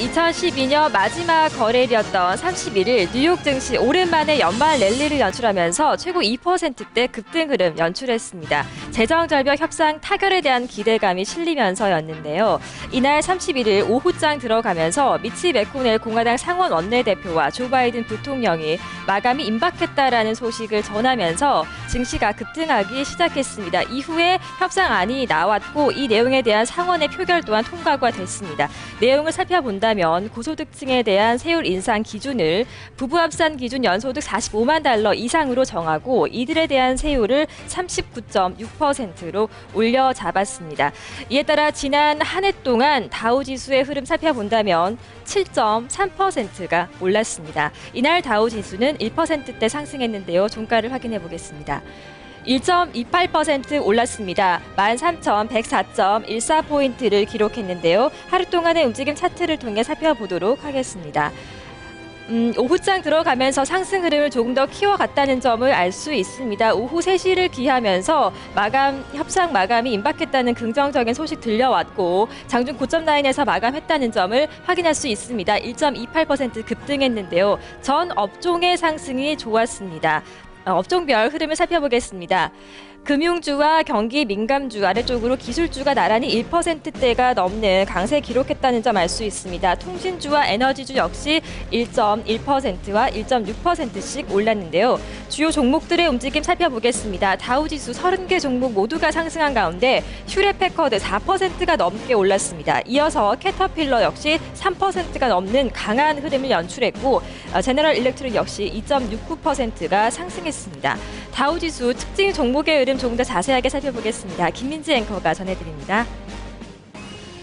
2012년 마지막 거래일이었던 31일 뉴욕 증시 오랜만에 연말 랠리를 연출하면서 최고 2%대 급등 흐름 연출했습니다. 재정절벽 협상 타결에 대한 기대감이 실리면서였는데요. 이날 31일 오후장 들어가면서 미치 맥코넬 공화당 상원 원내대표와 조 바이든 부통령이 마감이 임박했다라는 소식을 전하면서 증시가 급등하기 시작했습니다. 이후에 협상안이 나왔고 이 내용에 대한 상원의 표결 또한 통과가 됐습니다. 내용을 살펴본다면 고소득층에 대한 세율 인상 기준을 부부 합산 기준 연소득 45만 달러 이상으로 정하고 이들에 대한 세율을 39.6%로 올려 잡았습니다. 이에 따라 지난 한 해 동안 다우지수의 흐름 살펴본다면 7.3%가 올랐습니다. 이날 다우지수는 1%대 상승했는데요. 종가를 확인해 보겠습니다. 1.28% 올랐습니다. 13,104.14포인트를 기록했는데요. 하루 동안의 움직임 차트를 통해 살펴보도록 하겠습니다. 오후장 들어가면서 상승 흐름을 조금 더 키워갔다는 점을 알 수 있습니다. 오후 3시를 기하면서 협상 마감이 임박했다는 긍정적인 소식 들려왔고 장중 고점 라인에서 마감했다는 점을 확인할 수 있습니다. 1.28% 급등했는데요. 전 업종의 상승이 좋았습니다. 업종별 흐름을 살펴보겠습니다. 금융주와 경기 민감주 아래쪽으로 기술주가 나란히 1%대가 넘는 강세 기록했다는 점 알 수 있습니다. 통신주와 에너지주 역시 1.1%와 1.6%씩 올랐는데요. 주요 종목들의 움직임 살펴보겠습니다. 다우지수 30개 종목 모두가 상승한 가운데 휴레패커드 4%가 넘게 올랐습니다. 이어서 캐터필러 역시 3%가 넘는 강한 흐름을 연출했고 제너럴 일렉트릭 역시 2.69%가 상승했습니다. 다우지수 특징 종목의 흐름 조금 더 자세하게 살펴보겠습니다. 김민지 앵커가 전해드립니다.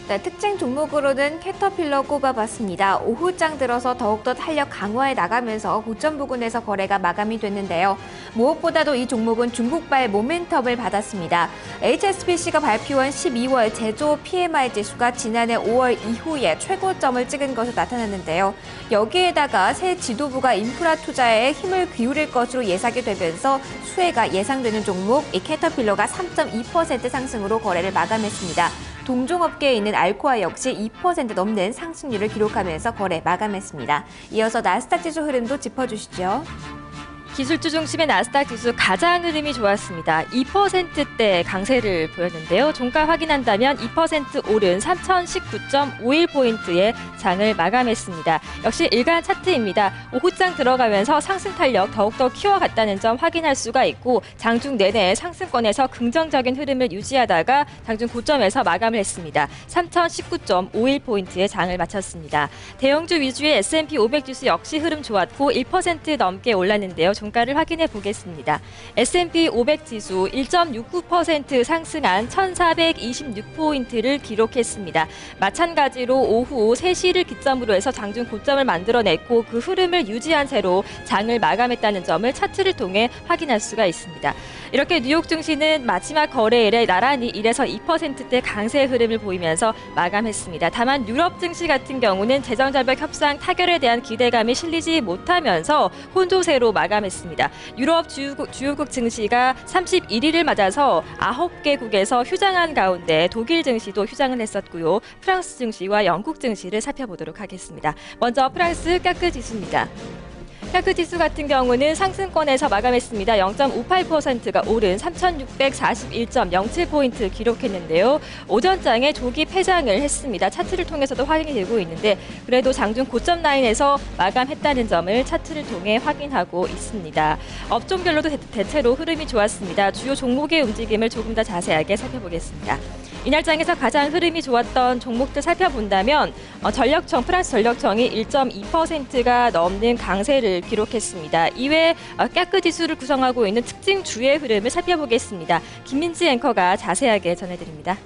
네, 특징 종목으로는 캐터필러 꼽아봤습니다. 오후장 들어서 더욱더 탄력 강화해 나가면서 고점 부근에서 거래가 마감이 됐는데요. 무엇보다도 이 종목은 중국발 모멘텀을 받았습니다. HSBC가 발표한 12월 제조 PMI 지수가 지난해 5월 이후에 최고점을 찍은 것으로 나타났는데요. 여기에다가 새 지도부가 인프라 투자에 힘을 기울일 것으로 예상이 되면서 수혜가 예상되는 종목 이 캐터필러가 3.2% 상승으로 거래를 마감했습니다. 동종업계에 있는 알코아 역시 2% 넘는 상승률을 기록하면서 거래 마감했습니다. 이어서 나스닥 지수 흐름도 짚어주시죠. 기술주 중심의 나스닥 지수 가장 흐름이 좋았습니다. 2%대 강세를 보였는데요. 종가 확인한다면 2% 오른 3,019.51포인트의 장을 마감했습니다. 역시 일간 차트입니다. 오후장 들어가면서 상승 탄력 더욱더 키워갔다는 점 확인할 수가 있고 장중 내내 상승권에서 긍정적인 흐름을 유지하다가 장중 고점에서 마감을 했습니다. 3,019.51포인트의 장을 마쳤습니다. 대형주 위주의 S&P 500 지수 역시 흐름 좋았고 1% 넘게 올랐는데요. 종가를 확인해 보겠습니다. S&P 500 지수 1.69% 상승한 1,426포인트를 기록했습니다. 마찬가지로 오후 3시를 기점으로 해서 장중 고점을 만들어냈고 그 흐름을 유지한 채로 장을 마감했다는 점을 차트를 통해 확인할 수가 있습니다. 이렇게 뉴욕 증시는 마지막 거래일에 나란히 1에서 2%대 강세 흐름을 보이면서 마감했습니다. 다만 유럽 증시 같은 경우는 재정절벽 협상 타결에 대한 기대감이 실리지 못하면서 혼조세로 마감했습니다. 유럽 주요국 증시가 31일을 맞아서 9개국에서 휴장한 가운데 독일 증시도 휴장을 했었고요. 프랑스 증시와 영국 증시를 살펴보도록 하겠습니다. 먼저 프랑스 까크 지수입니다. 까크 지수 같은 경우는 상승권에서 마감했습니다. 0.58%가 오른 3,641.07포인트 기록했는데요. 오전장에 조기 폐장을 했습니다. 차트를 통해서도 확인이 되고 있는데 그래도 장중 고점 라인에서 마감했다는 점을 차트를 통해 확인하고 있습니다. 업종별로도 대체로 흐름이 좋았습니다. 주요 종목의 움직임을 조금 더 자세하게 살펴보겠습니다. 이날 장에서 가장 흐름이 좋았던 종목들 살펴본다면 전력청, 프랑스 전력청이 1.2%가 넘는 강세를 기록했습니다. 이외에 까크 지수를 구성하고 있는 특징 주의 흐름을 살펴보겠습니다. 김민지 앵커가 자세하게 전해드립니다.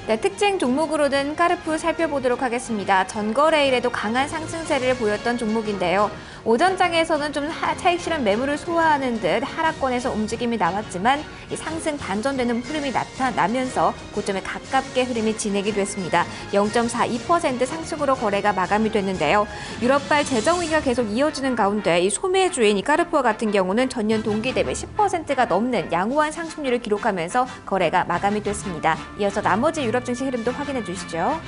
네, 특징 종목으로는 까르푸 살펴보도록 하겠습니다. 전거래일에도 강한 상승세를 보였던 종목인데요. 오전장에서는 좀 차익 실현 매물을 소화하는 듯 하락권에서 움직임이 나왔지만 이 상승 반전되는 흐름이 나타나면서 고점에 가깝게 흐름이 진행이 됐습니다. 0.42% 상승으로 거래가 마감이 됐는데요. 유럽발 재정 위기가 계속 이어지는 가운데 이 소매주인 이 까르푸어 같은 경우는 전년 동기 대비 10%가 넘는 양호한 상승률을 기록하면서 거래가 마감이 됐습니다. 이어서 나머지 유럽 증시 흐름도 확인해 주시죠.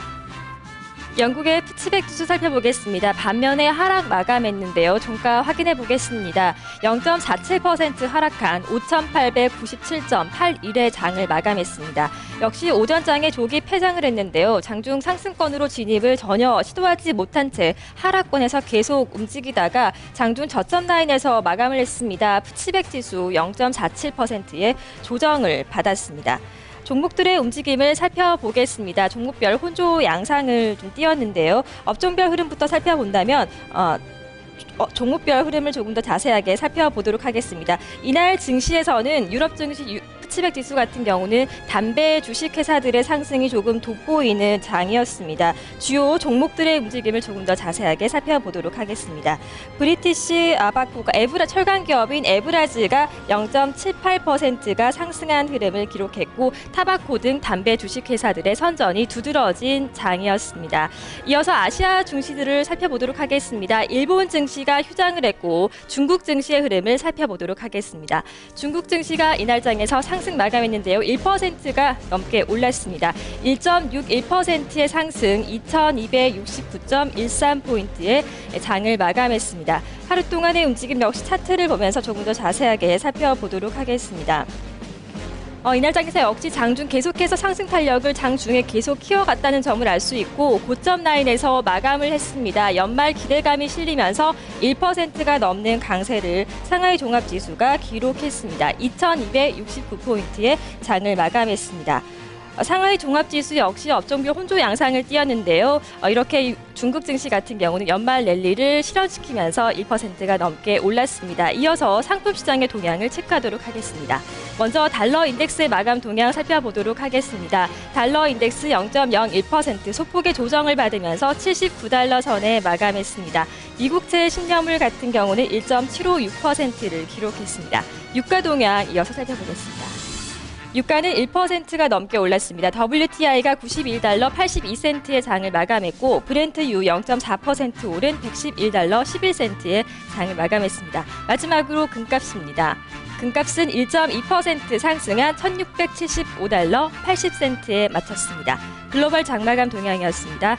영국의 푸치백 지수 살펴보겠습니다. 반면에 하락 마감했는데요. 종가 확인해 보겠습니다. 0.47% 하락한 5,897.81의 장을 마감했습니다. 역시 오전장에 조기 패장을 했는데요. 장중 상승권으로 진입을 전혀 시도하지 못한 채 하락권에서 계속 움직이다가 장중 저점 라인에서 마감을 했습니다. 푸치백 지수 0.47%의 조정을 받았습니다. 종목들의 움직임을 살펴보겠습니다. 종목별 혼조 양상을 좀 띄웠는데요. 업종별 흐름부터 살펴본다면 종목별 흐름을 조금 더 자세하게 살펴보도록 하겠습니다. 이날 증시에서는 유럽 증시 푸치백 지수 같은 경우는 담배 주식회사들의 상승이 조금 돋보이는 장이었습니다. 주요 종목들의 움직임을 조금 더 자세하게 살펴보도록 하겠습니다. 브리티시 아바코가 철강 기업인 에브라즈가 0.78%가 상승한 흐름을 기록했고 타바코 등 담배 주식회사들의 선전이 두드러진 장이었습니다. 이어서 아시아 증시들을 살펴보도록 하겠습니다. 일본 증시가 휴장을 했고 중국 증시의 흐름을 살펴보도록 하겠습니다. 중국 증시가 이날 장에서 상승 마감했는데요. 1%가 넘게 올랐습니다. 1.61%의 상승 2269.13포인트의 장을 마감했습니다. 하루 동안의 움직임 역시 차트를 보면서 조금 더 자세하게 살펴보도록 하겠습니다. 이날 장에서 역시 장중 계속해서 상승 탄력을 장중에 계속 키워갔다는 점을 알 수 있고 고점 라인에서 마감을 했습니다. 연말 기대감이 실리면서 1%가 넘는 강세를 상하이 종합지수가 기록했습니다. 2269포인트의 장을 마감했습니다. 상하이 종합지수 역시 업종별 혼조 양상을 띄었는데요. 이렇게 중국 증시 같은 경우는 연말 랠리를 실현시키면서 1%가 넘게 올랐습니다. 이어서 상품 시장의 동향을 체크하도록 하겠습니다. 먼저 달러 인덱스의 마감 동향 살펴보도록 하겠습니다. 달러 인덱스 0.01% 소폭의 조정을 받으면서 79달러 선에 마감했습니다. 미국채 10년물 같은 경우는 1.756%를 기록했습니다. 유가 동향 이어서 살펴보겠습니다. 유가는 1%가 넘게 올랐습니다. WTI가 91달러 82센트의 장을 마감했고 브렌트유 0.4% 오른 111달러 11센트의 장을 마감했습니다. 마지막으로 금값입니다. 금값은 1.2% 상승한 1,675달러 80센트에 마쳤습니다. 글로벌 장마감 동향이었습니다.